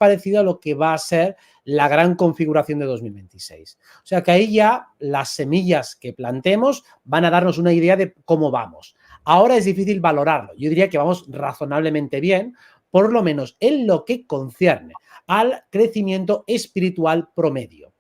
parecido a lo que va a ser la gran configuración de 2026. O sea que ahí ya las semillas que plantemos van a darnos una idea de cómo vamos. Ahora es difícil valorarlo. Yo diría que vamos razonablemente bien, por lo menos en lo que concierne al crecimiento espiritual promedio.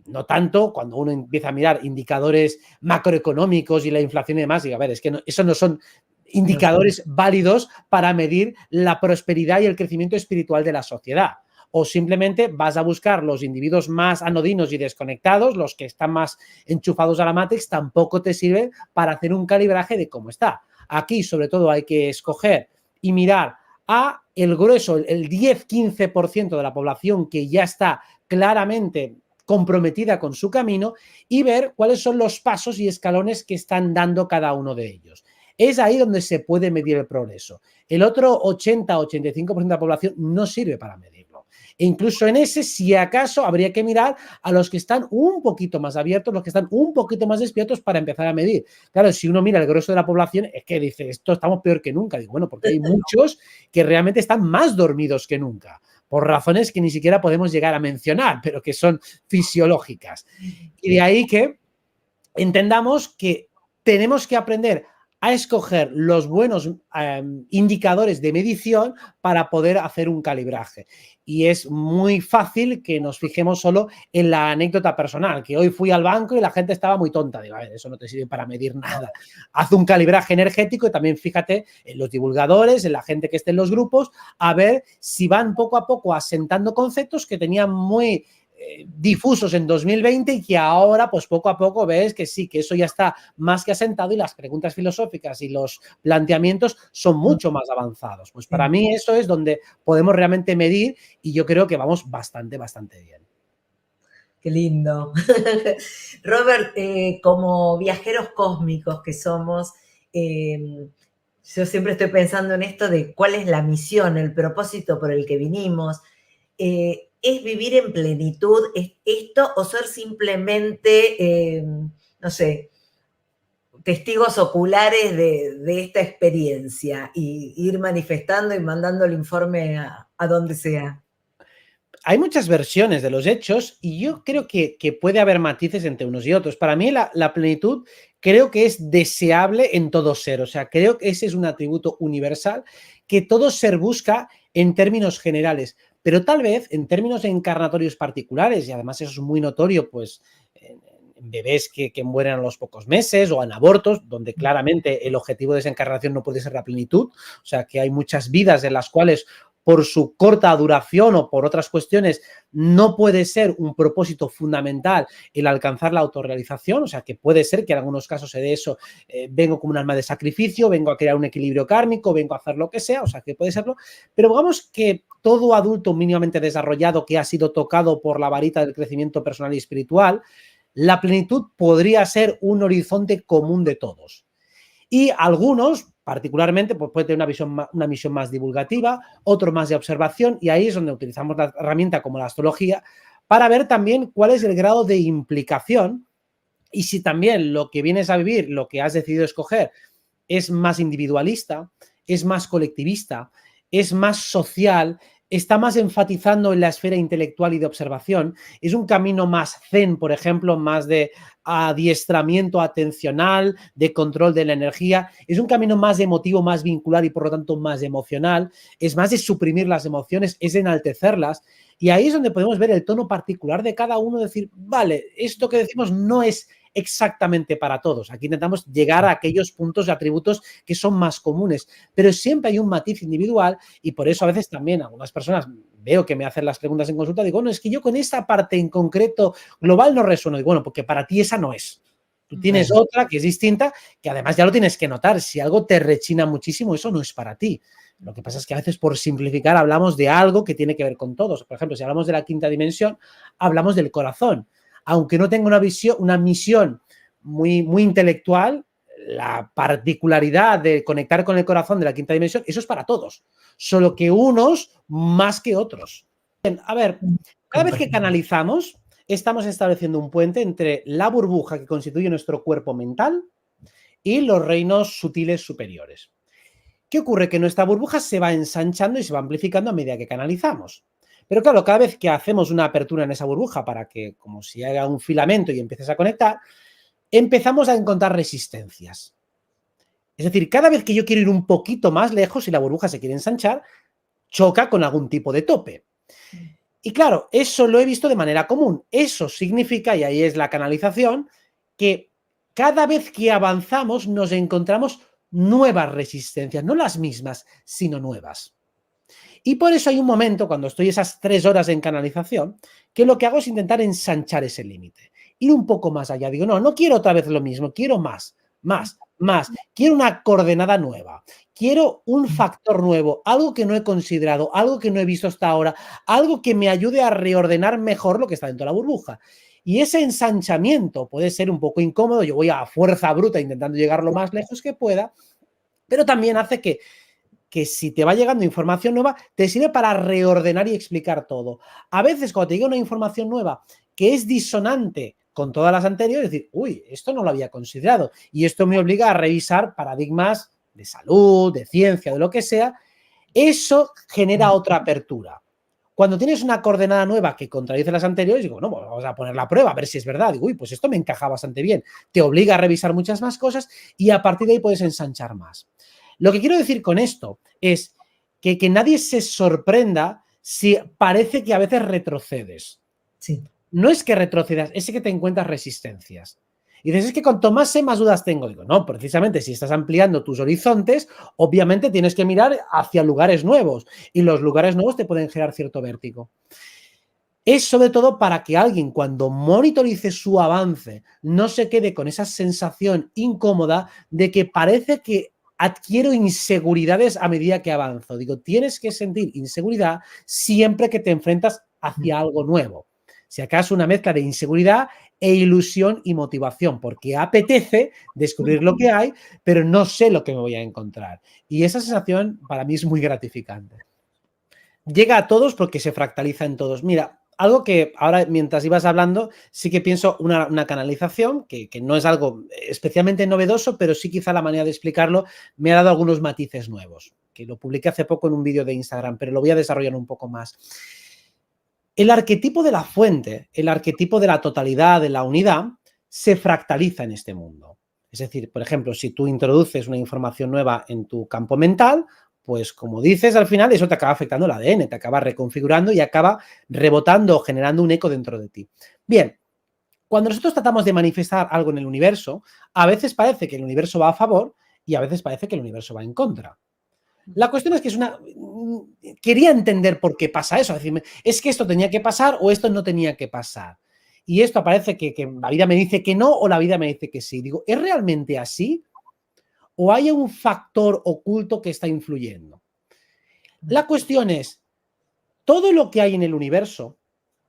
No tanto cuando uno empieza a mirar indicadores macroeconómicos y la inflación y demás, digo, a ver, es que no, eso no son indicadores válidos para medir la prosperidad y el crecimiento espiritual de la sociedad. O simplemente vas a buscar los individuos más anodinos y desconectados, los que están más enchufados a la Matrix, tampoco te sirven para hacer un calibraje de cómo está. Aquí, sobre todo, hay que escoger y mirar a el grueso, el 10-15% de la población que ya está claramente comprometida con su camino y ver cuáles son los pasos y escalones que están dando cada uno de ellos. Es ahí donde se puede medir el progreso. El otro 80-85% de la población no sirve para medirlo. E incluso en ese, si acaso, habría que mirar a los que están un poquito más abiertos, los que están un poquito más despiertos para empezar a medir. Claro, si uno mira el grueso de la población, es que dice, esto estamos peor que nunca. Digo, bueno, porque hay muchos que realmente están más dormidos que nunca, por razones que ni siquiera podemos llegar a mencionar, pero que son fisiológicas. Y de ahí que entendamos que tenemos que aprender a escoger los buenos indicadores de medición para poder hacer un calibraje. Y es muy fácil que nos fijemos solo en la anécdota personal, que hoy fui al banco y la gente estaba muy tonta. Digo, a ver, eso no te sirve para medir nada. Haz un calibraje energético y también fíjate en los divulgadores, en la gente que esté en los grupos, a ver si van poco a poco asentando conceptos que tenían muy difusos en 2020 y que ahora pues poco a poco ves que sí, que eso ya está más que asentado y las preguntas filosóficas y los planteamientos son mucho más avanzados. Pues para mí eso es donde podemos realmente medir y yo creo que vamos bastante bien. Qué lindo. Robert, como viajeros cósmicos que somos, yo siempre estoy pensando en esto de cuál es la misión, el propósito por el que vinimos. ¿Es vivir en plenitud esto o ser simplemente, no sé, testigos oculares de esta experiencia y ir manifestando y mandando el informe a donde sea? Hay muchas versiones de los hechos y yo creo que puede haber matices entre unos y otros. Para mí la plenitud creo que es deseable en todo ser. O sea, creo que ese es un atributo universal que todo ser busca en términos generales, pero tal vez en términos encarnatorios particulares, y además eso es muy notorio, pues en bebés que mueren a los pocos meses o en abortos, donde claramente el objetivo de esa encarnación no puede ser la plenitud. O sea, que hay muchas vidas en las cuales por su corta duración o por otras cuestiones, no puede ser un propósito fundamental el alcanzar la autorrealización, o sea, que puede ser que en algunos casos se dé eso, vengo como un alma de sacrificio, vengo a crear un equilibrio kármico, vengo a hacer lo que sea, o sea, que puede serlo, pero digamos que todo adulto mínimamente desarrollado que ha sido tocado por la varita del crecimiento personal y espiritual, la plenitud podría ser un horizonte común de todos. Y algunos, particularmente, pues pueden tener una misión más divulgativa, otro más de observación, y ahí es donde utilizamos la herramienta como la astrología para ver también cuál es el grado de implicación y si también lo que vienes a vivir, lo que has decidido escoger, es más individualista, es más colectivista, es más social, está más enfatizando en la esfera intelectual y de observación, es un camino más zen, por ejemplo, más de adiestramiento atencional, de control de la energía, es un camino más emotivo, más vincular y por lo tanto más emocional, es más de suprimir las emociones, es de enaltecerlas, y ahí es donde podemos ver el tono particular de cada uno, decir, vale, esto que decimos no es exactamente para todos. Aquí intentamos llegar a aquellos puntos y atributos que son más comunes, pero siempre hay un matiz individual y por eso a veces también algunas personas veo que me hacen las preguntas en consulta, digo, bueno, es que yo con esta parte en concreto global no resueno. Digo, bueno, porque para ti esa no es. Tú tienes otra que es distinta, que además ya lo tienes que notar. Si algo te rechina muchísimo, eso no es para ti. Lo que pasa es que a veces por simplificar hablamos de algo que tiene que ver con todos. Por ejemplo, si hablamos de la quinta dimensión, hablamos del corazón. Aunque no tenga una misión muy, muy intelectual, la particularidad de conectar con el corazón de la quinta dimensión, eso es para todos, solo que unos más que otros. Bien, a ver, cada vez que canalizamos, estamos estableciendo un puente entre la burbuja que constituye nuestro cuerpo mental y los reinos sutiles superiores. ¿Qué ocurre? Que nuestra burbuja se va ensanchando y se va amplificando a medida que canalizamos. Pero claro, cada vez que hacemos una apertura en esa burbuja para que, como si haga un filamento y empieces a conectar, empezamos a encontrar resistencias. Es decir, cada vez que yo quiero ir un poquito más lejos y la burbuja se quiere ensanchar, choca con algún tipo de tope. Y claro, eso lo he visto de manera común. Eso significa, y ahí es la canalización, que cada vez que avanzamos nos encontramos nuevas resistencias, no las mismas, sino nuevas. Y por eso hay un momento, cuando estoy esas 3 horas en canalización, que lo que hago es intentar ensanchar ese límite, ir un poco más allá. Digo, no, no quiero otra vez lo mismo, quiero más, más, más. Quiero una coordenada nueva, quiero un factor nuevo, algo que no he considerado, algo que no he visto hasta ahora, algo que me ayude a reordenar mejor lo que está dentro de la burbuja. Y ese ensanchamiento puede ser un poco incómodo, yo voy a fuerza bruta intentando llegar lo más lejos que pueda, pero también hace que si te va llegando información nueva, te sirve para reordenar y explicar todo. A veces, cuando te llega una información nueva que es disonante con todas las anteriores, es decir, uy, esto no lo había considerado. Y esto me obliga a revisar paradigmas de salud, de ciencia, de lo que sea. Eso genera otra apertura. Cuando tienes una coordenada nueva que contradice las anteriores, digo, no, pues vamos a poner la prueba, a ver si es verdad. Digo, uy, pues esto me encaja bastante bien. Te obliga a revisar muchas más cosas y a partir de ahí puedes ensanchar más. Lo que quiero decir con esto es que nadie se sorprenda si parece que a veces retrocedes. Sí. No es que retrocedas, es que te encuentras resistencias. Y dices, es que cuanto más sé, más dudas tengo. Digo, no, precisamente si estás ampliando tus horizontes, obviamente tienes que mirar hacia lugares nuevos. Y los lugares nuevos te pueden generar cierto vértigo. Es sobre todo para que alguien, cuando monitorice su avance, no se quede con esa sensación incómoda de que parece que adquiero inseguridades a medida que avanzo. Digo, tienes que sentir inseguridad siempre que te enfrentas hacia algo nuevo. Si acaso una mezcla de inseguridad e ilusión y motivación, porque apetece descubrir lo que hay, pero no sé lo que me voy a encontrar. Y esa sensación para mí es muy gratificante. Llega a todos porque se fractaliza en todos. Mira, algo que ahora mientras ibas hablando, sí que pienso una canalización, que no es algo especialmente novedoso, pero sí quizá la manera de explicarlo me ha dado algunos matices nuevos, que lo publiqué hace poco en un vídeo de Instagram, pero lo voy a desarrollar un poco más. El arquetipo de la fuente, el arquetipo de la totalidad, de la unidad, se fractaliza en este mundo. Es decir, por ejemplo, si tú introduces una información nueva en tu campo mental, pues como dices, al final eso te acaba afectando el ADN, te acaba reconfigurando y acaba rebotando o generando un eco dentro de ti. Bien, cuando nosotros tratamos de manifestar algo en el universo, a veces parece que el universo va a favor y a veces parece que el universo va en contra. La cuestión es que es una... Quería entender por qué pasa eso. Es decir, es que esto tenía que pasar o esto no tenía que pasar. Y esto parece que la vida me dice que no o la vida me dice que sí. Digo, ¿es realmente así? ¿O hay un factor oculto que está influyendo? La cuestión es, todo lo que hay en el universo,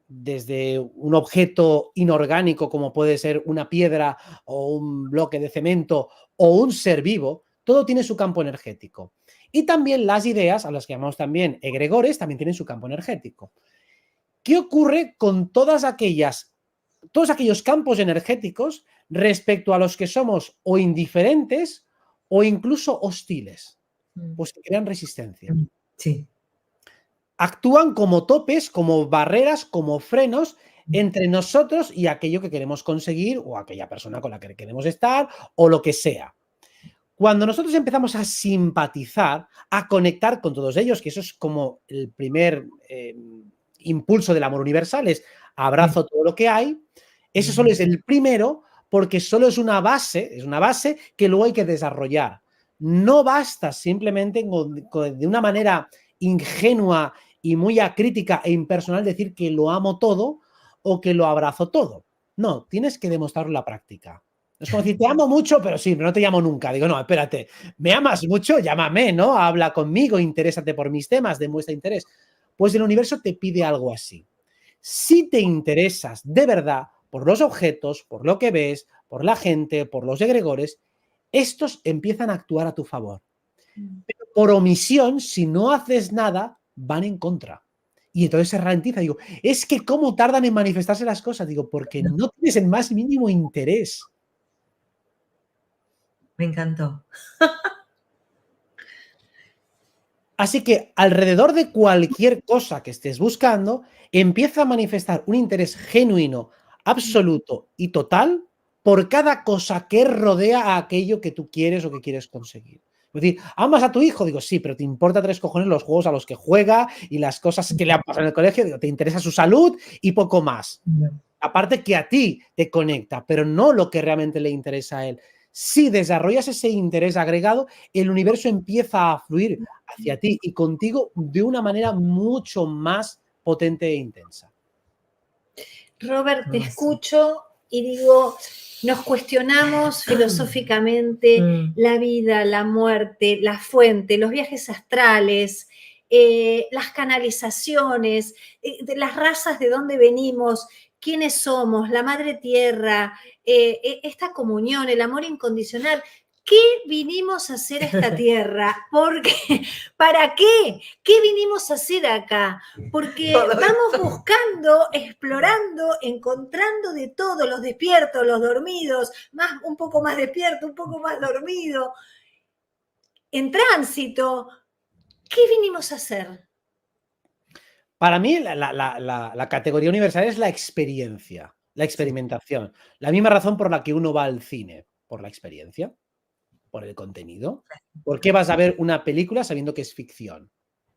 desde un objeto inorgánico como puede ser una piedra o un bloque de cemento o un ser vivo, todo tiene su campo energético. Y también las ideas, a las que llamamos también egregores, también tienen su campo energético. ¿Qué ocurre con todos aquellos campos energéticos respecto a los que somos o indiferentes o incluso hostiles? Pues que crean resistencia. Sí. Actúan como topes, como barreras, como frenos entre nosotros y aquello que queremos conseguir o aquella persona con la que queremos estar o lo que sea. Cuando nosotros empezamos a simpatizar, a conectar con todos ellos, que eso es como el primer impulso del amor universal, es abrazo todo lo que hay, ese solo es el primero porque solo es una base que luego hay que desarrollar. No basta simplemente de una manera ingenua y muy acrítica e impersonal decir que lo amo todo o que lo abrazo todo. No, tienes que demostrarlo en la práctica. Es como decir, te amo mucho, pero sí, no te llamo nunca. Digo, no, espérate, ¿me amas mucho? Llámame, ¿no? Habla conmigo, interésate por mis temas, demuestra interés. Pues el universo te pide algo así. Si te interesas de verdad por los objetos, por lo que ves, por la gente, por los egregores, estos empiezan a actuar a tu favor. Pero por omisión, si no haces nada, van en contra. Y entonces se ralentiza. Digo, es que cómo tardan en manifestarse las cosas. Digo, porque no tienes el más mínimo interés. Me encantó. Así que alrededor de cualquier cosa que estés buscando, empieza a manifestar un interés genuino, absoluto y total por cada cosa que rodea a aquello que tú quieres o que quieres conseguir. Es decir, ¿amas a tu hijo? Digo, sí, pero te importa 3 cojones los juegos a los que juega y las cosas que le han pasado en el colegio. Digo, te interesa su salud y poco más. Aparte que a ti te conecta, pero no lo que realmente le interesa a él. Si desarrollas ese interés agregado, el universo empieza a fluir hacia ti y contigo de una manera mucho más potente e intensa. Robert, te escucho y digo, nos cuestionamos filosóficamente la vida, la muerte, la fuente, los viajes astrales, las canalizaciones, de las razas de dónde venimos, quiénes somos, la madre tierra, esta comunión, el amor incondicional. ¿Qué vinimos a hacer a esta tierra? Porque, ¿para qué? ¿Qué vinimos a hacer acá? Porque vamos buscando, explorando, encontrando de todo, los despiertos, los dormidos, un poco más despierto, un poco más dormido, en tránsito. ¿Qué vinimos a hacer? Para mí, la categoría universal es la experiencia, la experimentación. La misma razón por la que uno va al cine, por la experiencia, por el contenido. ¿Por qué vas a ver una película sabiendo que es ficción?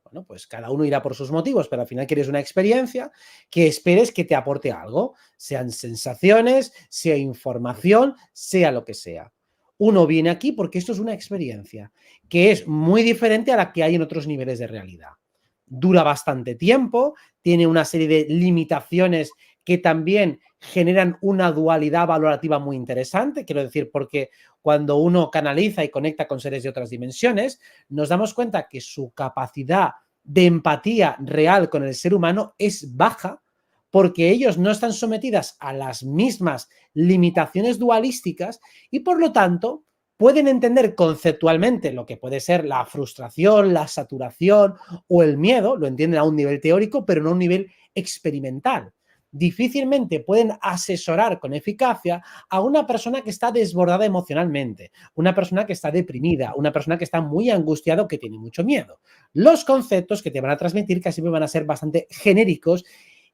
Bueno, pues cada uno irá por sus motivos, pero al final quieres una experiencia que esperes que te aporte algo, sean sensaciones, sea información, sea lo que sea. Uno viene aquí porque esto es una experiencia que es muy diferente a la que hay en otros niveles de realidad. Dura bastante tiempo, tiene una serie de limitaciones que también generan una dualidad valorativa muy interesante, quiero decir, porque cuando uno canaliza y conecta con seres de otras dimensiones, nos damos cuenta que su capacidad de empatía real con el ser humano es baja porque ellos no están sometidas a las mismas limitaciones dualísticas y por lo tanto pueden entender conceptualmente lo que puede ser la frustración, la saturación o el miedo, lo entienden a un nivel teórico, pero no a un nivel experimental. Difícilmente pueden asesorar con eficacia a una persona que está desbordada emocionalmente, una persona que está deprimida, una persona que está muy angustiada o que tiene mucho miedo. Los conceptos que te van a transmitir casi siempre van a ser bastante genéricos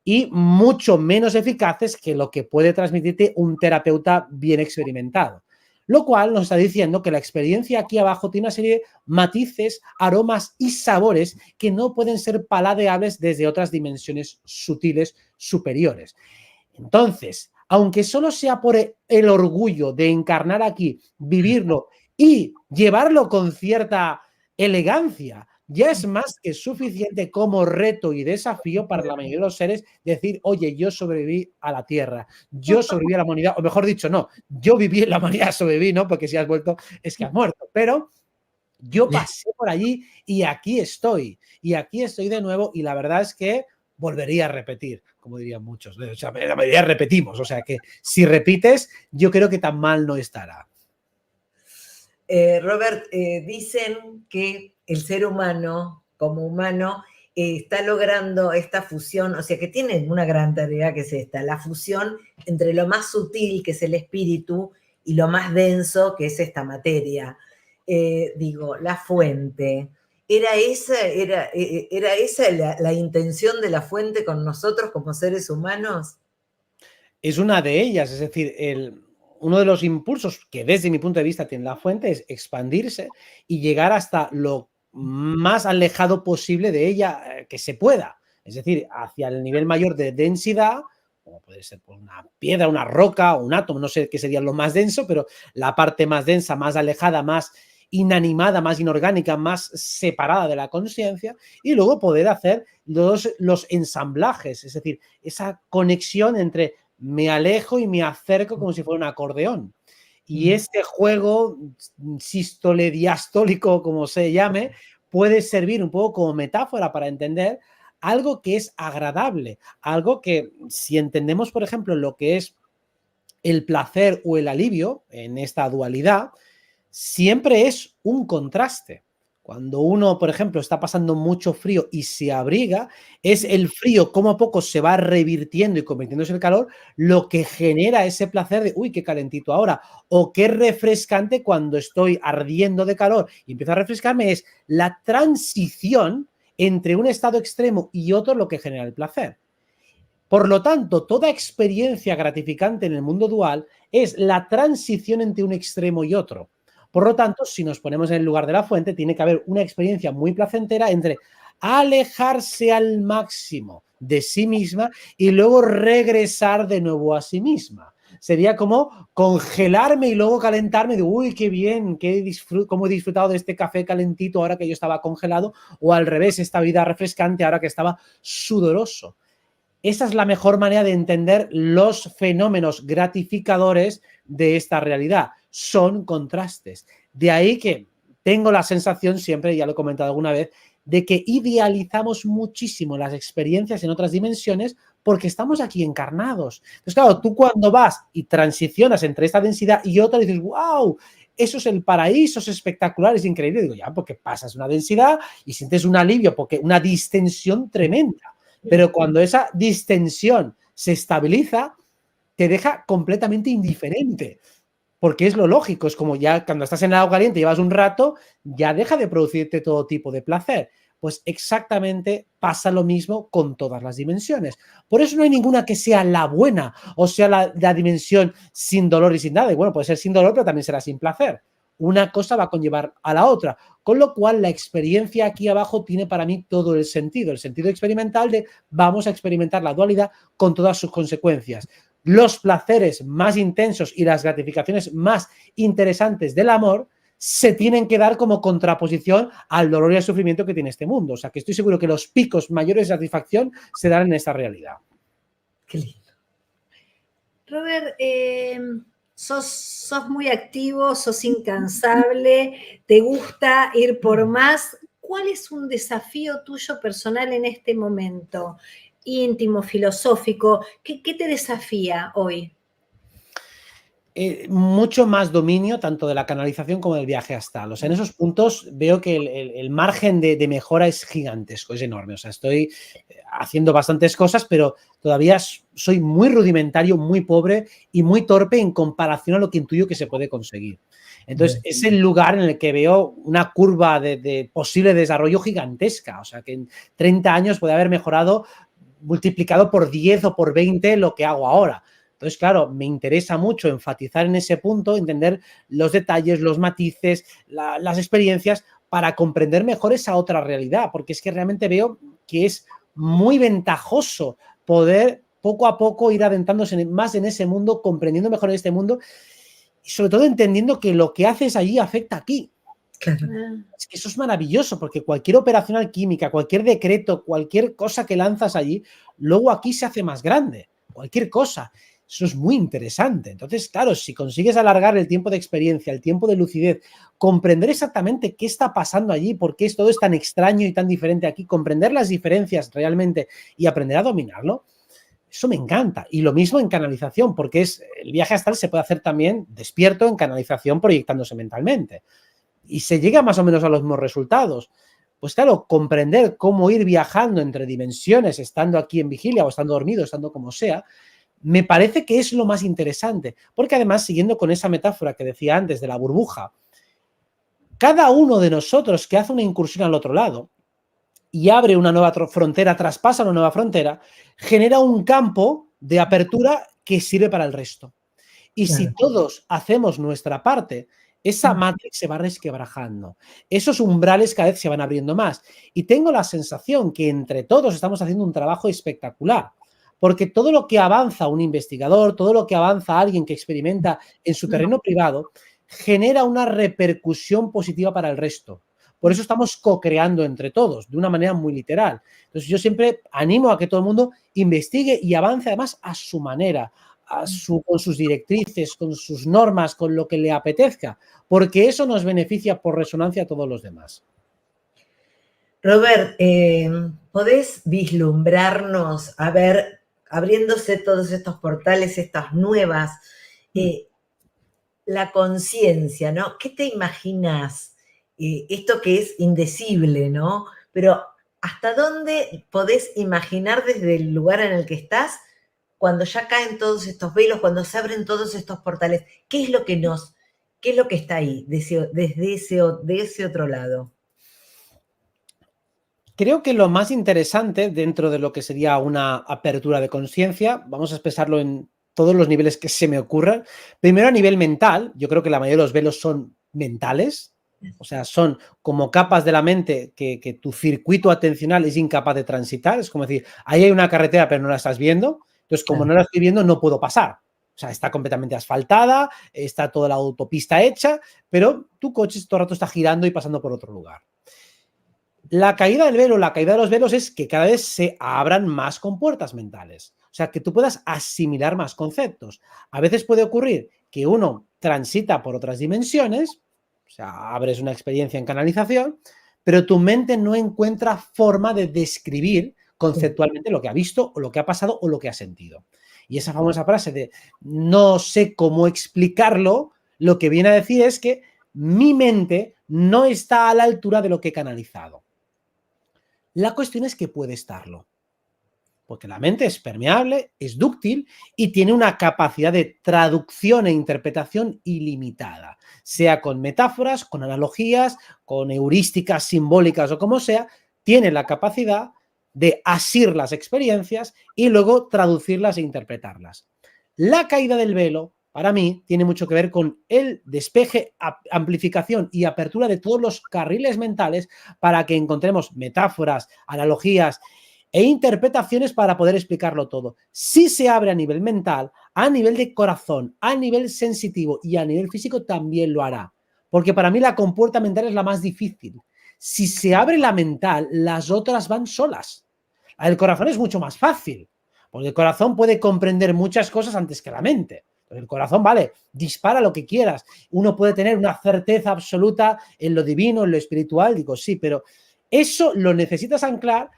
y mucho menos eficaces que lo que puede transmitirte un terapeuta bien experimentado. Lo cual nos está diciendo que la experiencia aquí abajo tiene una serie de matices, aromas y sabores que no pueden ser paladeables desde otras dimensiones sutiles superiores. Entonces, aunque solo sea por el orgullo de encarnar aquí, vivirlo y llevarlo con cierta elegancia, ya es más que suficiente como reto y desafío para la mayoría de los seres decir, oye, yo sobreviví a la Tierra, yo sobreviví a la humanidad, o mejor dicho, no, yo viví en la humanidad, sobreviví, ¿no? Porque si has vuelto es que has muerto, pero yo pasé por allí y aquí estoy de nuevo y la verdad es que volvería a repetir, como dirían muchos, o sea, la mayoría repetimos, o sea que si repites, yo creo que tan mal no estará. Robert, dicen que el ser humano, como humano, está logrando esta fusión, o sea que tiene una gran tarea que es esta, la fusión entre lo más sutil, que es el espíritu, y lo más denso, que es esta materia. Digo, la fuente. ¿Era esa la intención de la fuente con nosotros como seres humanos? Es una de ellas, es decir, uno de los impulsos que desde mi punto de vista tiene la fuente es expandirse y llegar hasta lo más alejado posible de ella que se pueda. Es decir, hacia el nivel mayor de densidad, como puede ser una piedra, una roca, un átomo, no sé qué sería lo más denso, pero la parte más densa, más alejada, más inanimada, más inorgánica, más separada de la conciencia, y luego poder hacer los ensamblajes, es decir, esa conexión entre me alejo y me acerco como si fuera un acordeón. Y este juego sístole diastólico, como se llame, puede servir un poco como metáfora para entender algo que es agradable, algo que si entendemos, por ejemplo, lo que es el placer o el alivio en esta dualidad, siempre es un contraste. Cuando uno, por ejemplo, está pasando mucho frío y se abriga, es el frío como a poco se va revirtiendo y convirtiéndose en calor, lo que genera ese placer de, uy, qué calentito ahora, o qué refrescante cuando estoy ardiendo de calor y empiezo a refrescarme, es la transición entre un estado extremo y otro lo que genera el placer. Por lo tanto, toda experiencia gratificante en el mundo dual es la transición entre un extremo y otro. Por lo tanto, si nos ponemos en el lugar de la fuente, tiene que haber una experiencia muy placentera entre alejarse al máximo de sí misma y luego regresar de nuevo a sí misma. Sería como congelarme y luego calentarme de, uy, qué bien, cómo he disfrutado de este café calentito ahora que yo estaba congelado, o al revés, esta vida refrescante ahora que estaba sudoroso. Esa es la mejor manera de entender los fenómenos gratificadores de esta realidad. Son contrastes. De ahí que tengo la sensación siempre, ya lo he comentado alguna vez, de que idealizamos muchísimo las experiencias en otras dimensiones porque estamos aquí encarnados. Entonces, claro, tú cuando vas y transicionas entre esta densidad y otra, dices, wow, eso es el paraíso, es espectacular, es increíble. Digo, ya, porque pasas una densidad y sientes un alivio, porque una distensión tremenda. Pero cuando esa distensión se estabiliza, te deja completamente indiferente, porque es lo lógico, es como ya cuando estás en el agua caliente y llevas un rato, ya deja de producirte todo tipo de placer. Pues exactamente pasa lo mismo con todas las dimensiones. Por eso no hay ninguna que sea la buena o sea la dimensión sin dolor y sin nada. Y bueno, puede ser sin dolor, pero también será sin placer. Una cosa va a conllevar a la otra, con lo cual la experiencia aquí abajo tiene para mí todo el sentido experimental de vamos a experimentar la dualidad con todas sus consecuencias. Los placeres más intensos y las gratificaciones más interesantes del amor se tienen que dar como contraposición al dolor y al sufrimiento que tiene este mundo. O sea, que estoy seguro que los picos mayores de satisfacción se dan en esta realidad. Qué lindo. Robert, sos muy activo, sos incansable, te gusta ir por más. ¿Cuál es un desafío tuyo personal en este momento? Íntimo, filosófico, ¿qué te desafía hoy? Mucho más dominio tanto de la canalización como del viaje astral. O sea, en esos puntos veo que el margen de mejora es gigantesco, es enorme. O sea, estoy haciendo bastantes cosas, pero todavía soy muy rudimentario, muy pobre y muy torpe en comparación a lo que intuyo que se puede conseguir. Entonces, es el lugar en el que veo una curva de posible desarrollo gigantesca. O sea, que en 30 años puede haber mejorado multiplicado por 10 o por 20 lo que hago ahora. Entonces, claro, me interesa mucho enfatizar en ese punto, entender los detalles, los matices, las experiencias para comprender mejor esa otra realidad, porque es que realmente veo que es muy ventajoso poder poco a poco ir adentrándose más en ese mundo, comprendiendo mejor este mundo y sobre todo entendiendo que lo que haces allí afecta aquí. Claro. Es que eso es maravilloso, porque cualquier operación alquímica, cualquier decreto, cualquier cosa que lanzas allí, luego aquí se hace más grande, cualquier cosa. Eso es muy interesante. Entonces, claro, si consigues alargar el tiempo de experiencia, el tiempo de lucidez, comprender exactamente qué está pasando allí, por qué todo es tan extraño y tan diferente aquí, comprender las diferencias realmente y aprender a dominarlo, eso me encanta. Y lo mismo en canalización, porque el viaje astral se puede hacer también despierto en canalización proyectándose mentalmente. Y se llega más o menos a los mismos resultados. Pues claro, comprender cómo ir viajando entre dimensiones, estando aquí en vigilia o estando dormido, estando como sea, me parece que es lo más interesante, porque además, siguiendo con esa metáfora que decía antes de la burbuja, cada uno de nosotros que hace una incursión al otro lado y abre una nueva frontera, traspasa una nueva frontera, genera un campo de apertura que sirve para el resto. Y Claro. si todos hacemos nuestra parte, esa matrix se va resquebrajando. Esos umbrales cada vez se van abriendo más. Y tengo la sensación que entre todos estamos haciendo un trabajo espectacular. Porque todo lo que avanza un investigador, todo lo que avanza alguien que experimenta en su terreno privado, genera una repercusión positiva para el resto. Por eso estamos co-creando entre todos, de una manera muy literal. Entonces yo siempre animo a que todo el mundo investigue y avance además a su manera, con sus directrices, con sus normas, con lo que le apetezca, porque eso nos beneficia por resonancia a todos los demás. Robert, ¿podés vislumbrarnos, a ver, abriéndose todos estos portales, estas nuevas, la conciencia, ¿no? ¿Qué te imaginas esto que es indecible, ¿no? Pero ¿hasta dónde podés imaginar desde el lugar en el que estás cuando ya caen todos estos velos, cuando se abren todos estos portales? ¿Qué es lo que está ahí, de ese otro lado? Creo que lo más interesante dentro de lo que sería una apertura de conciencia, vamos a expresarlo en todos los niveles que se me ocurran. Primero, a nivel mental, yo creo que la mayoría de los velos son mentales, o sea, son como capas de la mente que tu circuito atencional es incapaz de transitar. Es como decir, ahí hay una carretera pero no la estás viendo, entonces como no la estoy viendo no puedo pasar. O sea, está completamente asfaltada, está toda la autopista hecha, pero tu coche todo el rato está girando y pasando por otro lugar. La caída del velo, la caída de los velos es que cada vez se abran más compuertas mentales. O sea, que tú puedas asimilar más conceptos. A veces puede ocurrir que uno transita por otras dimensiones, o sea, abres una experiencia en canalización, pero tu mente no encuentra forma de describir conceptualmente lo que ha visto o lo que ha pasado o lo que ha sentido. Y esa famosa frase de no sé cómo explicarlo, lo que viene a decir es que mi mente no está a la altura de lo que he canalizado. La cuestión es que puede estarlo, porque la mente es permeable, es dúctil y tiene una capacidad de traducción e interpretación ilimitada, sea con metáforas, con analogías, con heurísticas simbólicas o como sea, tiene la capacidad de asir las experiencias y luego traducirlas e interpretarlas. La caída del velo, para mí, tiene mucho que ver con el despeje, amplificación y apertura de todos los carriles mentales para que encontremos metáforas, analogías e interpretaciones para poder explicarlo todo. Si se abre a nivel mental, a nivel de corazón, a nivel sensitivo y a nivel físico también lo hará. Porque para mí la compuerta mental es la más difícil. Si se abre la mental, las otras van solas. El corazón es mucho más fácil, porque el corazón puede comprender muchas cosas antes que la mente. El corazón, vale, dispara lo que quieras. Uno puede tener una certeza absoluta en lo divino, en lo espiritual, digo, sí, pero eso lo necesitas anclar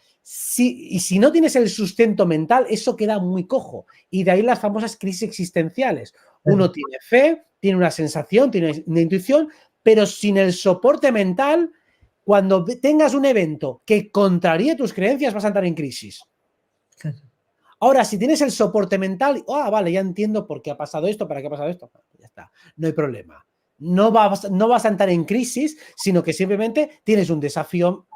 y si no tienes el sustento mental, eso queda muy cojo. Y de ahí las famosas crisis existenciales. Uno tiene fe, tiene una sensación, tiene una intuición, pero sin el soporte mental, cuando tengas un evento que contraríe tus creencias, vas a entrar en crisis. Claro. Ahora, si tienes el soporte mental, vale, ya entiendo por qué ha pasado esto, para qué ha pasado esto, ya está, no hay problema. No vas a entrar en crisis, sino que simplemente tienes un desafío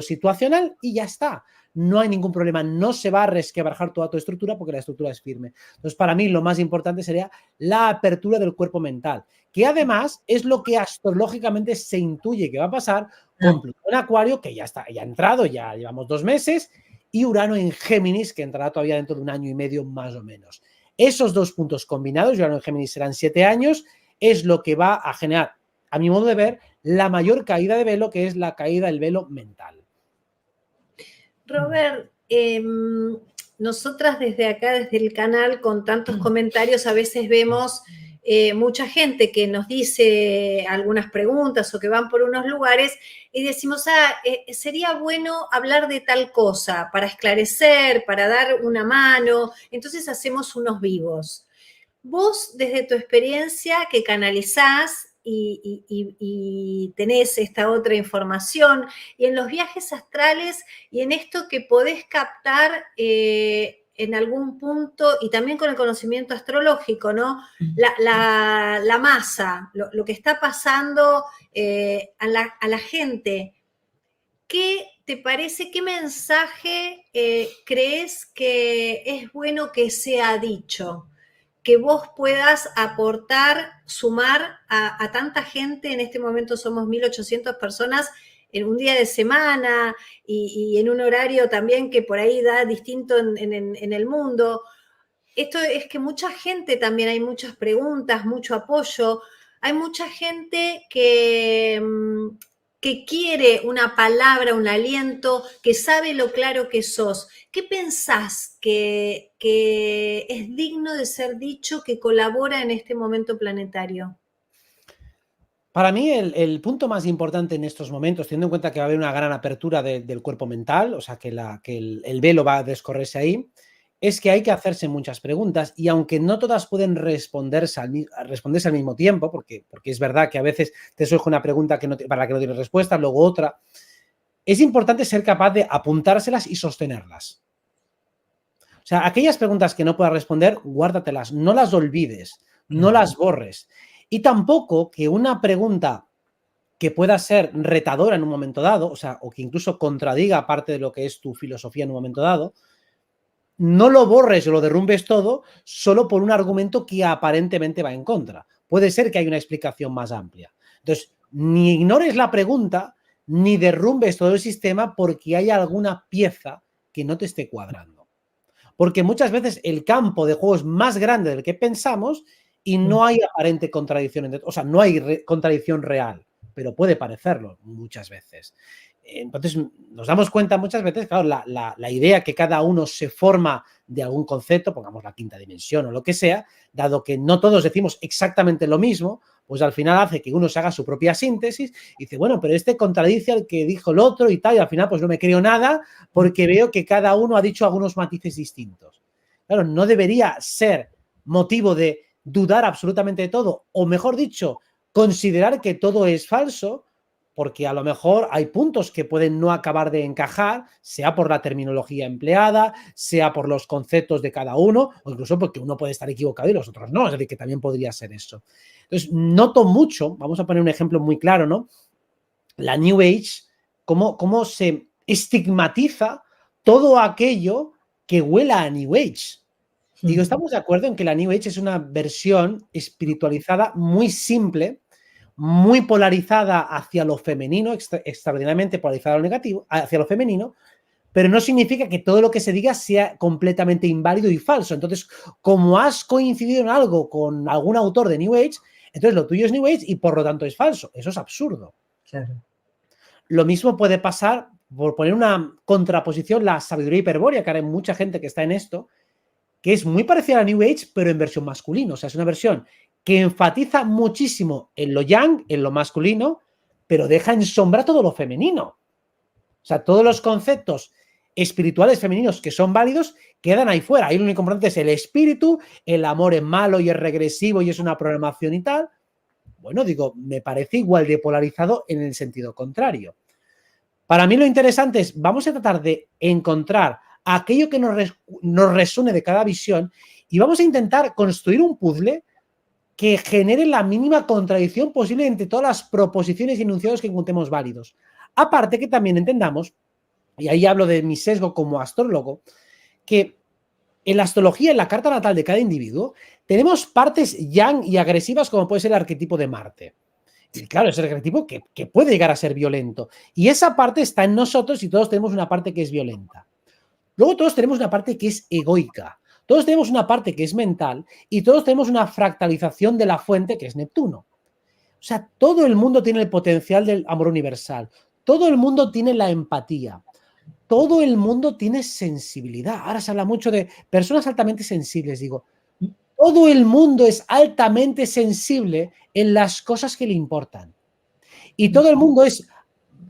situacional y ya está. No hay ningún problema, no se va a resquebrajar toda tu estructura porque la estructura es firme. Entonces, para mí, lo más importante sería la apertura del cuerpo mental, que además es lo que astrológicamente se intuye que va a pasar con Plutón en Acuario, que ya está, ya ha entrado, ya llevamos 2 meses, y Urano en Géminis, que entrará todavía dentro de 1 año y medio más o menos. Esos 2 puntos combinados, Urano en Géminis serán 7 años, es lo que va a generar, a mi modo de ver, la mayor caída de velo, que es la caída del velo mental. Robert, nosotras desde acá, desde el canal, con tantos comentarios, a veces vemos mucha gente que nos dice algunas preguntas o que van por unos lugares y decimos, sería bueno hablar de tal cosa para esclarecer, para dar una mano, entonces hacemos unos vivos. Vos, desde tu experiencia que canalizás y tenés esta otra información, y en los viajes astrales y en esto que podés captar en algún punto, y también con el conocimiento astrológico, ¿no? La masa, lo que está pasando a la gente. ¿Qué te parece, qué mensaje crees que es bueno que sea dicho? Que vos puedas aportar, sumar a tanta gente, en este momento somos 1.800 personas en un día de semana y en un horario también que por ahí da distinto en el mundo. Esto es que mucha gente también, hay muchas preguntas, mucho apoyo, hay mucha gente que quiere una palabra, un aliento, que sabe lo claro que sos. ¿Qué pensás que es digno de ser dicho, que colabora en este momento planetario? Para mí, el punto más importante en estos momentos, teniendo en cuenta que va a haber una gran apertura del cuerpo mental, o sea, que el velo va a descorrerse ahí, es que hay que hacerse muchas preguntas y aunque no todas pueden responderse al mismo tiempo, porque es verdad que a veces te surge una pregunta para la que no tienes respuesta, luego otra, es importante ser capaz de apuntárselas y sostenerlas. O sea, aquellas preguntas que no puedas responder, guárdatelas, no las olvides, no las borres. Y tampoco que una pregunta que pueda ser retadora en un momento dado, o sea, o que incluso contradiga parte de lo que es tu filosofía en un momento dado, no lo borres o lo derrumbes todo solo por un argumento que aparentemente va en contra. Puede ser que haya una explicación más amplia. Entonces, ni ignores la pregunta, ni derrumbes todo el sistema porque hay alguna pieza que no te esté cuadrando. Porque muchas veces el campo de juego es más grande del que pensamos y no hay aparente contradicción, o sea, no hay contradicción real, pero puede parecerlo muchas veces. Entonces, nos damos cuenta muchas veces, claro, la idea que cada uno se forma de algún concepto, pongamos la quinta dimensión o lo que sea, dado que no todos decimos exactamente lo mismo, pues al final hace que uno se haga su propia síntesis y dice, bueno, pero este contradice al que dijo el otro y tal, y al final pues no me creo nada porque veo que cada uno ha dicho algunos matices distintos. Claro, no debería ser motivo de dudar absolutamente de todo, o mejor dicho, considerar que todo es falso, porque a lo mejor hay puntos que pueden no acabar de encajar, sea por la terminología empleada, sea por los conceptos de cada uno, o incluso porque uno puede estar equivocado y los otros no, es decir, que también podría ser eso. Entonces, noto mucho, vamos a poner un ejemplo muy claro, ¿no? La New Age, cómo se estigmatiza todo aquello que huela a New Age. Digo, estamos de acuerdo en que la New Age es una versión espiritualizada muy simple, muy polarizada hacia lo femenino, extraordinariamente polarizada a lo negativo, hacia lo femenino, pero no significa que todo lo que se diga sea completamente inválido y falso. Entonces, como has coincidido en algo con algún autor de New Age, entonces lo tuyo es New Age y por lo tanto es falso. Eso es absurdo. Claro. Lo mismo puede pasar, por poner una contraposición, la sabiduría hiperbórea, que ahora hay mucha gente que está en esto, que es muy parecida a la New Age, pero en versión masculina. O sea, es una versión que enfatiza muchísimo en lo yang, en lo masculino, pero deja en sombra todo lo femenino. O sea, todos los conceptos espirituales femeninos que son válidos quedan ahí fuera. Ahí lo único importante es el espíritu, el amor es malo y es regresivo y es una programación y tal. Bueno, digo, me parece igual de polarizado en el sentido contrario. Para mí lo interesante es, vamos a tratar de encontrar aquello que nos resuene de cada visión y vamos a intentar construir un puzzle que genere la mínima contradicción posible entre todas las proposiciones y enunciados que encontremos válidos. Aparte que también entendamos, y ahí hablo de mi sesgo como astrólogo, que en la astrología, en la carta natal de cada individuo, tenemos partes yang y agresivas como puede ser el arquetipo de Marte. Y claro, es el arquetipo que puede llegar a ser violento. Y esa parte está en nosotros y todos tenemos una parte que es violenta. Luego todos tenemos una parte que es egoica. Todos tenemos una parte que es mental y todos tenemos una fractalización de la fuente que es Neptuno. O sea, todo el mundo tiene el potencial del amor universal. Todo el mundo tiene la empatía. Todo el mundo tiene sensibilidad. Ahora se habla mucho de personas altamente sensibles. Digo, todo el mundo es altamente sensible en las cosas que le importan. Y todo el mundo es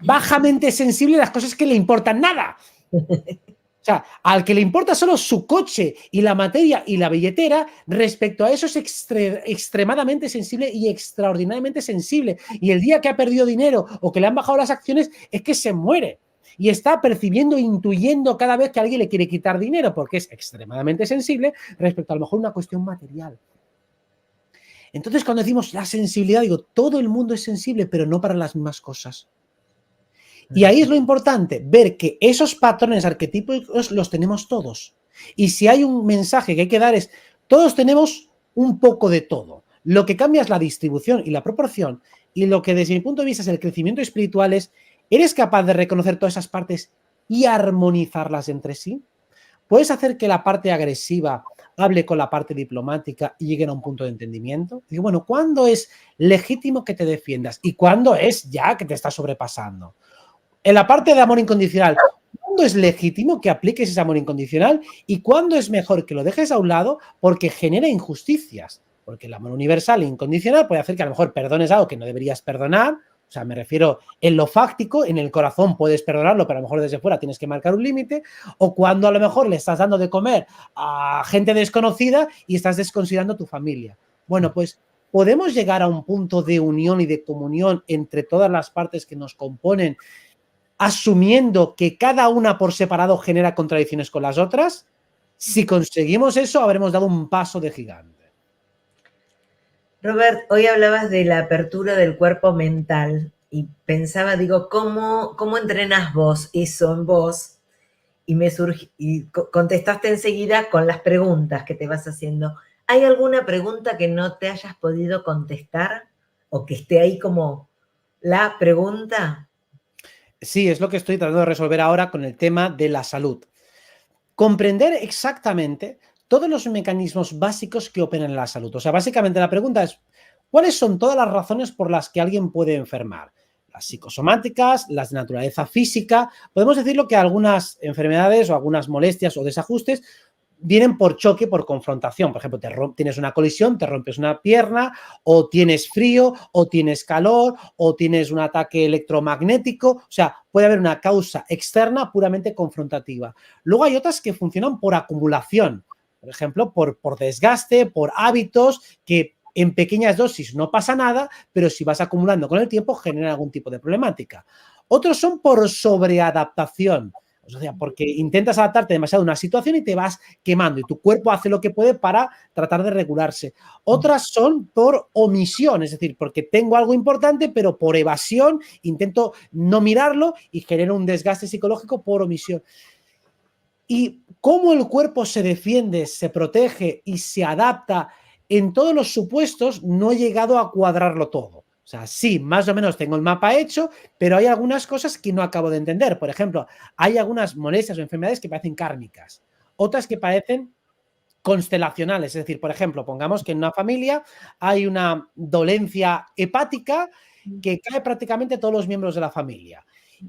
bajamente sensible en las cosas que le importan nada. O sea, al que le importa solo su coche y la materia y la billetera, respecto a eso es extremadamente sensible y extraordinariamente sensible. Y el día que ha perdido dinero o que le han bajado las acciones es que se muere. Y está percibiendo, intuyendo cada vez que alguien le quiere quitar dinero porque es extremadamente sensible respecto a lo mejor una cuestión material. Entonces, cuando decimos la sensibilidad, digo, todo el mundo es sensible, pero no para las mismas cosas. Y ahí es lo importante, ver que esos patrones arquetípicos los tenemos todos. Y si hay un mensaje que hay que dar es, todos tenemos un poco de todo. Lo que cambia es la distribución y la proporción. Y lo que desde mi punto de vista es el crecimiento espiritual es, ¿eres capaz de reconocer todas esas partes y armonizarlas entre sí? ¿Puedes hacer que la parte agresiva hable con la parte diplomática y lleguen a un punto de entendimiento? Digo, bueno, ¿cuándo es legítimo que te defiendas? ¿Y cuándo es ya que te estás sobrepasando? En la parte de amor incondicional, ¿cuándo es legítimo que apliques ese amor incondicional? ¿Y cuándo es mejor que lo dejes a un lado porque genera injusticias? Porque el amor universal e incondicional puede hacer que a lo mejor perdones algo que no deberías perdonar, O sea, me refiero en lo fáctico, en el corazón puedes perdonarlo, pero a lo mejor desde fuera tienes que marcar un límite, o cuando a lo mejor le estás dando de comer a gente desconocida y estás desconsiderando tu familia. Bueno, pues podemos llegar a un punto de unión y de comunión entre todas las partes que nos componen, asumiendo que cada una por separado genera contradicciones con las otras. Si conseguimos eso, habremos dado un paso de gigante. Robert, hoy hablabas de la apertura del cuerpo mental y pensaba, digo, ¿cómo entrenás vos eso en vos? Y contestaste enseguida con las preguntas que te vas haciendo. ¿Hay alguna pregunta que no te hayas podido contestar o que esté ahí como la pregunta? Sí, es lo que estoy tratando de resolver ahora con el tema de la salud. Comprender exactamente todos los mecanismos básicos que operan en la salud. O sea, básicamente la pregunta es, ¿cuáles son todas las razones por las que alguien puede enfermar? Las psicosomáticas, las de naturaleza física. Podemos decirlo que algunas enfermedades o algunas molestias o desajustes vienen por choque, por confrontación. Por ejemplo, tienes una colisión, te rompes una pierna, o tienes frío, o tienes calor, o tienes un ataque electromagnético. O sea, puede haber una causa externa puramente confrontativa. Luego hay otras que funcionan por acumulación. Por ejemplo, por desgaste, por hábitos que en pequeñas dosis no pasa nada, pero si vas acumulando con el tiempo generan algún tipo de problemática. Otros son por sobreadaptación. O sea, porque intentas adaptarte demasiado a una situación y te vas quemando y tu cuerpo hace lo que puede para tratar de regularse. Otras son por omisión, es decir, porque tengo algo importante, pero por evasión intento no mirarlo y genero un desgaste psicológico por omisión. Y cómo el cuerpo se defiende, se protege y se adapta en todos los supuestos, no he llegado a cuadrarlo todo. O sea, sí, más o menos tengo el mapa hecho, pero hay algunas cosas que no acabo de entender. Por ejemplo, hay algunas molestias o enfermedades que parecen kármicas, otras que parecen constelacionales. Es decir, por ejemplo, pongamos que en una familia hay una dolencia hepática que cae prácticamente a todos los miembros de la familia.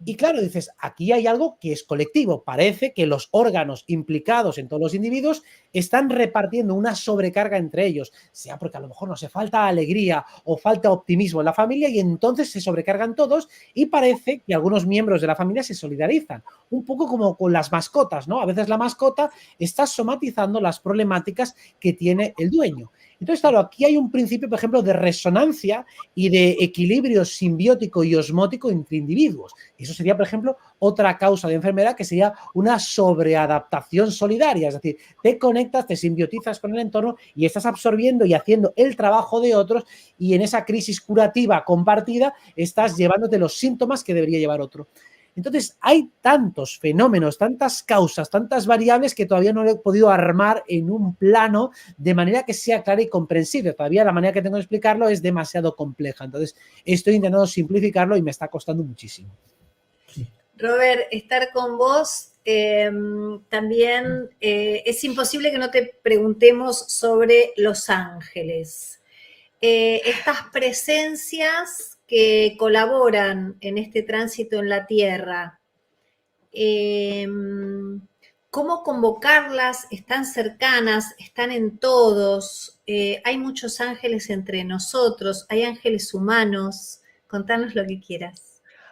Y claro, dices, aquí hay algo que es colectivo. Parece que los órganos implicados en todos los individuos están repartiendo una sobrecarga entre ellos, sea porque a lo mejor no se falta alegría o falta optimismo en la familia y entonces se sobrecargan todos y parece que algunos miembros de la familia se solidarizan. Un poco como con las mascotas, ¿no? A veces la mascota está somatizando las problemáticas que tiene el dueño. Entonces, claro, aquí hay un principio, por ejemplo, de resonancia y de equilibrio simbiótico y osmótico entre individuos. Eso sería, por ejemplo, otra causa de enfermedad que sería una sobreadaptación solidaria. Es decir, te conectas, te simbiotizas con el entorno y estás absorbiendo y haciendo el trabajo de otros y en esa crisis curativa compartida estás llevándote los síntomas que debería llevar otro. Entonces, hay tantos fenómenos, tantas causas, tantas variables que todavía no he podido armar en un plano de manera que sea clara y comprensible. Todavía la manera que tengo de explicarlo es demasiado compleja. Entonces, estoy intentando simplificarlo y me está costando muchísimo. Robert, estar con vos también es imposible que no te preguntemos sobre los ángeles. Estas presencias que colaboran en este tránsito en la Tierra, ¿cómo convocarlas? ¿Están cercanas? ¿Están en todos? ¿Hay muchos ángeles entre nosotros? ¿Hay ángeles humanos? Contanos lo que quieras.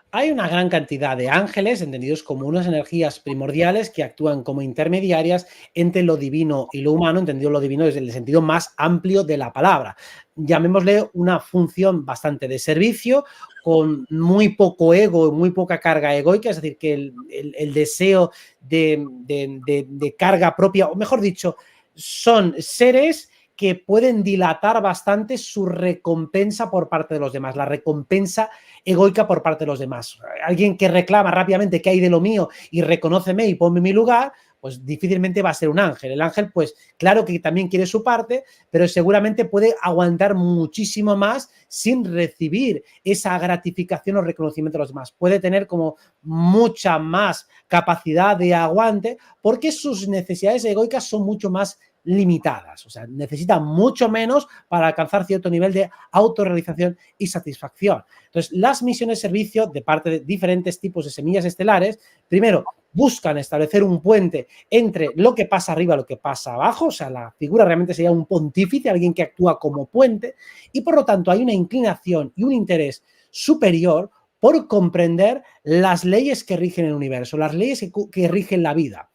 Hay una gran cantidad de ángeles, entendidos como unas energías primordiales que actúan como intermediarias entre lo divino y lo humano, entendido lo divino desde el sentido más amplio de la palabra. Llamémosle una función bastante de servicio, con muy poco ego, muy poca carga egoica, es decir, que el deseo de carga propia, o mejor dicho, son seres que pueden dilatar bastante su recompensa por parte de los demás, la recompensa egoica por parte de los demás. Alguien que reclama rápidamente qué hay de lo mío y reconóceme y ponme en mi lugar, pues difícilmente va a ser un ángel. El ángel, pues claro que también quiere su parte, pero seguramente puede aguantar muchísimo más sin recibir esa gratificación o reconocimiento de los demás. Puede tener como mucha más capacidad de aguante porque sus necesidades egoicas son mucho más limitadas, o sea, necesita mucho menos para alcanzar cierto nivel de autorrealización y satisfacción. Entonces, las misiones de servicio de parte de diferentes tipos de semillas estelares, primero, buscan establecer un puente entre lo que pasa arriba y lo que pasa abajo, o sea, la figura realmente sería un pontífice, alguien que actúa como puente, y por lo tanto hay una inclinación y un interés superior por comprender las leyes que rigen el universo, las leyes que rigen la vida.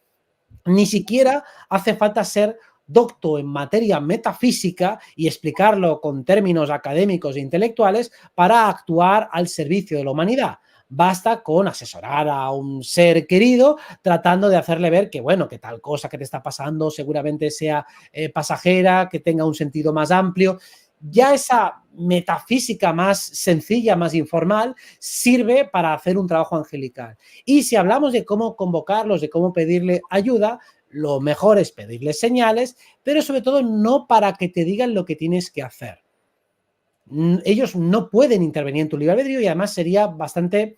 Ni siquiera hace falta ser docto en materia metafísica y explicarlo con términos académicos e intelectuales para actuar al servicio de la humanidad. Basta con asesorar a un ser querido tratando de hacerle ver que, bueno, que tal cosa que te está pasando seguramente sea pasajera, que tenga un sentido más amplio. Ya esa metafísica más sencilla, más informal, sirve para hacer un trabajo angelical. Y si hablamos de cómo convocarlos, de cómo pedirle ayuda, lo mejor es pedirles señales, pero sobre todo no para que te digan lo que tienes que hacer. Ellos no pueden intervenir en tu libre albedrío y además sería bastante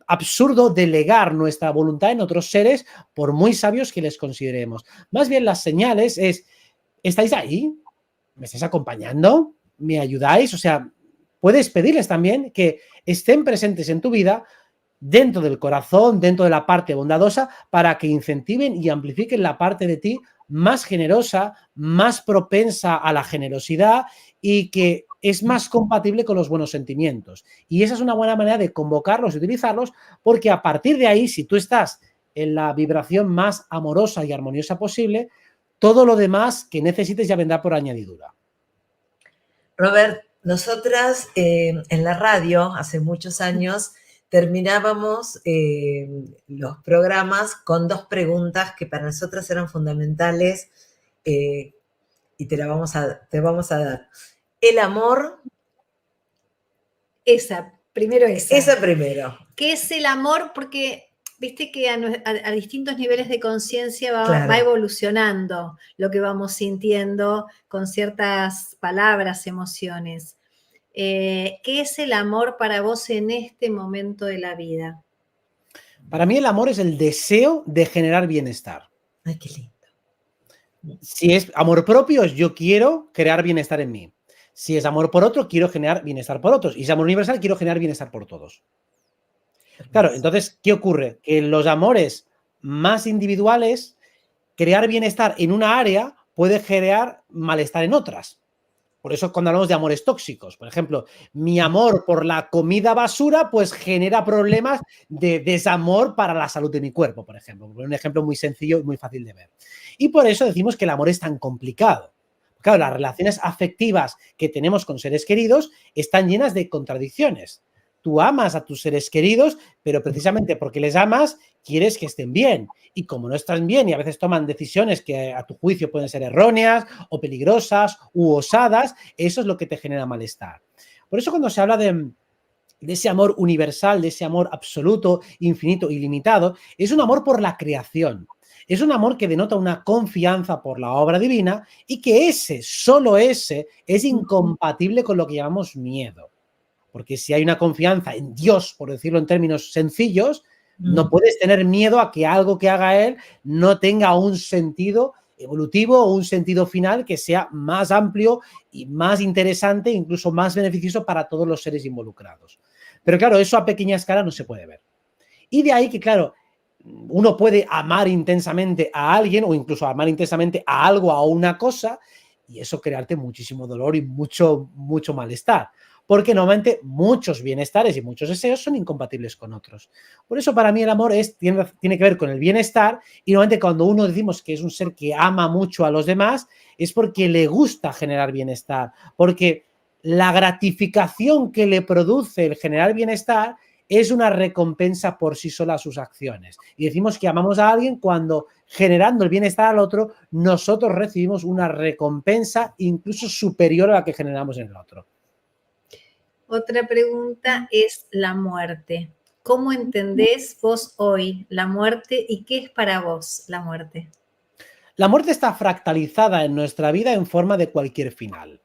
absurdo delegar nuestra voluntad en otros seres por muy sabios que les consideremos. Más bien las señales es, ¿estáis ahí? ¿Me estáis acompañando? ¿Me ayudáis? O sea, puedes pedirles también que estén presentes en tu vida dentro del corazón, dentro de la parte bondadosa, para que incentiven y amplifiquen la parte de ti más generosa, más propensa a la generosidad y que es más compatible con los buenos sentimientos. Y esa es una buena manera de convocarlos y utilizarlos, porque a partir de ahí, si tú estás en la vibración más amorosa y armoniosa posible, todo lo demás que necesites ya vendrá por añadidura. Robert, nosotras en la radio hace muchos años terminábamos los programas con 2 preguntas que para nosotras eran fundamentales y te vamos a dar. El amor. Esa, primero esa. Esa primero. ¿Qué es el amor? Porque viste que a distintos niveles de conciencia Claro. va evolucionando lo que vamos sintiendo con ciertas palabras, emociones. ¿Qué es el amor para vos en este momento de la vida? Para mí el amor es el deseo de generar bienestar. Ay, qué lindo. Si es amor propio, es yo quiero crear bienestar en mí. Si es amor por otro, quiero generar bienestar por otros. Y si es amor universal, quiero generar bienestar por todos. Claro, entonces, ¿qué ocurre? Que los amores más individuales, crear bienestar en una área puede generar malestar en otras. Por eso cuando hablamos de amores tóxicos, por ejemplo, mi amor por la comida basura, pues genera problemas de desamor para la salud de mi cuerpo, por ejemplo. Un ejemplo muy sencillo y muy fácil de ver. Y por eso decimos que el amor es tan complicado. Claro, las relaciones afectivas que tenemos con seres queridos están llenas de contradicciones. Tú amas a tus seres queridos, pero precisamente porque les amas, quieres que estén bien. Y como no están bien y a veces toman decisiones que a tu juicio pueden ser erróneas o peligrosas u osadas, eso es lo que te genera malestar. Por eso cuando se habla de ese amor universal, de ese amor absoluto, infinito, ilimitado, es un amor por la creación. Es un amor que denota una confianza por la obra divina y que solo ese, es incompatible con lo que llamamos miedo. Porque si hay una confianza en Dios, por decirlo en términos sencillos, no puedes tener miedo a que algo que haga Él no tenga un sentido evolutivo o un sentido final que sea más amplio y más interesante, incluso más beneficioso para todos los seres involucrados. Pero claro, eso a pequeña escala no se puede ver. Y de ahí que, claro, uno puede amar intensamente a alguien o incluso amar intensamente a algo, a una cosa, y eso crearte muchísimo dolor y mucho malestar. Porque normalmente muchos bienestares y muchos deseos son incompatibles con otros. Por eso para mí el amor tiene que ver con el bienestar y normalmente cuando uno decimos que es un ser que ama mucho a los demás es porque le gusta generar bienestar, porque la gratificación que le produce el generar bienestar es una recompensa por sí sola a sus acciones. Y decimos que amamos a alguien cuando generando el bienestar al otro nosotros recibimos una recompensa incluso superior a la que generamos en el otro. Otra pregunta es la muerte. ¿Cómo entendés vos hoy la muerte y qué es para vos la muerte? La muerte está fractalizada en nuestra vida en forma de cualquier final.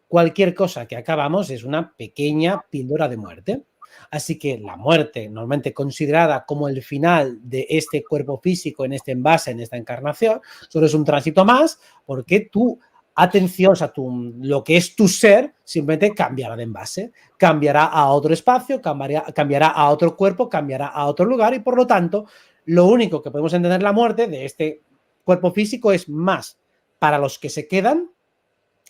Cualquier cosa que acabamos es una pequeña píldora de muerte. Así que la muerte, normalmente considerada como el final de este cuerpo físico, en este envase, en esta encarnación, solo es un tránsito más porque tú atención, o sea, lo que es tu ser simplemente cambiará de envase, cambiará a otro espacio, cambiará a otro cuerpo, cambiará a otro lugar y por lo tanto lo único que podemos entender la muerte de este cuerpo físico es más para los que se quedan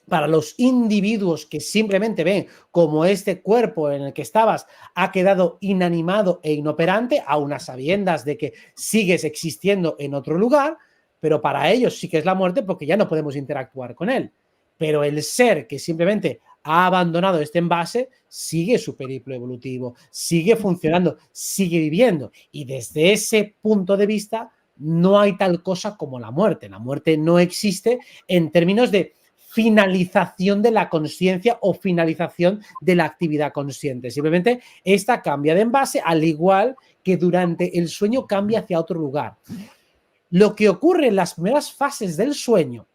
para los individuos que simplemente ven como este cuerpo en el que estabas ha quedado inanimado e inoperante, aun a sabiendas de que sigues existiendo en otro lugar, pero para ellos sí que es la muerte porque ya no podemos interactuar con él. Pero el ser que simplemente ha abandonado este envase sigue su periplo evolutivo, sigue funcionando, sigue viviendo. Y desde ese punto de vista no hay tal cosa como la muerte. La muerte no existe en términos de finalización de la consciencia o finalización de la actividad consciente. Simplemente esta cambia de envase, al igual que durante el sueño cambia hacia otro lugar. Lo que ocurre en las primeras fases del sueño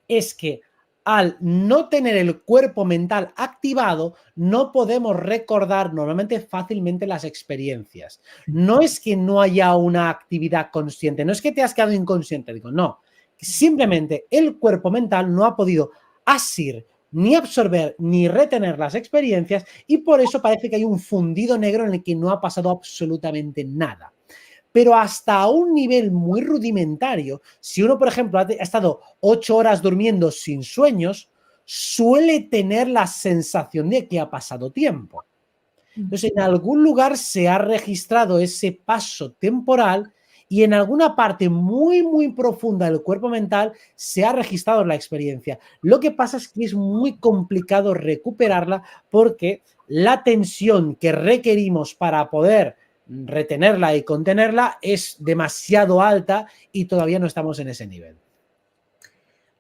es que al no tener el cuerpo mental activado, no podemos recordar normalmente fácilmente las experiencias. No es que no haya una actividad consciente, no es que te has quedado inconsciente, digo, no. Simplemente el cuerpo mental no ha podido asir, ni absorber, ni retener las experiencias y por eso parece que hay un fundido negro en el que no ha pasado absolutamente nada. Pero hasta un nivel muy rudimentario, si uno, por ejemplo, ha estado 8 horas durmiendo sin sueños, suele tener la sensación de que ha pasado tiempo. Entonces, en algún lugar se ha registrado ese paso temporal y en alguna parte muy, muy profunda del cuerpo mental se ha registrado la experiencia. Lo que pasa es que es muy complicado recuperarla porque la tensión que requerimos para poder retenerla y contenerla es demasiado alta y todavía no estamos en ese nivel.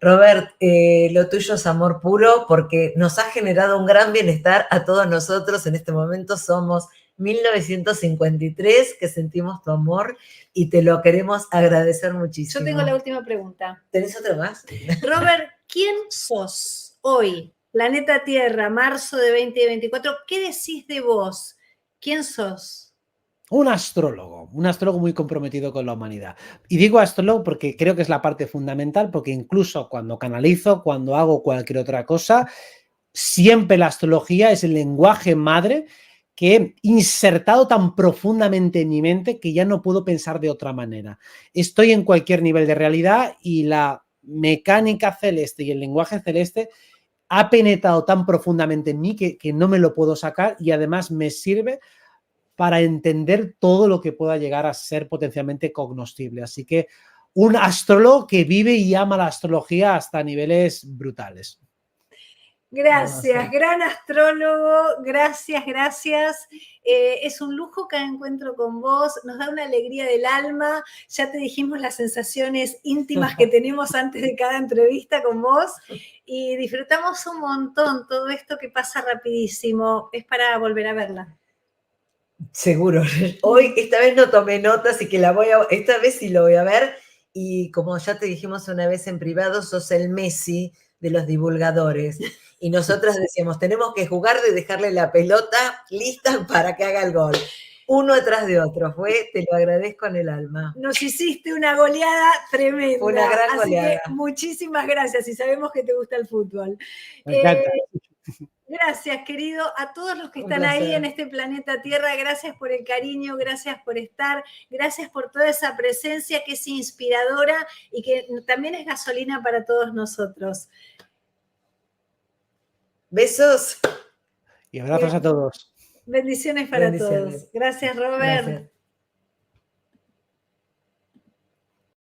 Robert, lo tuyo es amor puro porque nos ha generado un gran bienestar a todos nosotros. En este momento somos 1953 que sentimos tu amor y te lo queremos agradecer muchísimo. Yo tengo la última pregunta. ¿Tenés otra más? Robert, ¿quién sos hoy? Planeta Tierra, marzo de 2024. ¿Qué decís de vos? ¿Quién sos? Un astrólogo muy comprometido con la humanidad. Y digo astrólogo porque creo que es la parte fundamental, porque incluso cuando canalizo, cuando hago cualquier otra cosa, siempre la astrología es el lenguaje madre que he insertado tan profundamente en mi mente que ya no puedo pensar de otra manera. Estoy en cualquier nivel de realidad y la mecánica celeste y el lenguaje celeste ha penetrado tan profundamente en mí que no me lo puedo sacar y además me sirve para entender todo lo que pueda llegar a ser potencialmente cognoscible. Así que un astrólogo que vive y ama la astrología hasta niveles brutales. Gracias, gran astrólogo, gracias, gracias. Es un lujo cada encuentro con vos, nos da una alegría del alma. Ya te dijimos las sensaciones íntimas que tenemos antes de cada entrevista con vos y disfrutamos un montón todo esto que pasa rapidísimo. Es para volver a verla. Seguro. Hoy, esta vez no tomé notas, así que esta vez sí lo voy a ver. Y como ya te dijimos una vez en privado, sos el Messi de los divulgadores. Y nosotras decíamos, tenemos que jugar de dejarle la pelota lista para que haga el gol. Uno atrás de otro. Te lo agradezco en el alma. Nos hiciste una goleada tremenda. Fue una gran goleada. Así que muchísimas gracias y sabemos que te gusta el fútbol. Me encanta. Gracias, querido, a todos los que están ahí en este planeta Tierra. Gracias por el cariño, gracias por estar, gracias por toda esa presencia que es inspiradora y que también es gasolina para todos nosotros. Besos. Y abrazos a todos. Bendiciones para todos. Gracias, Robert. Gracias.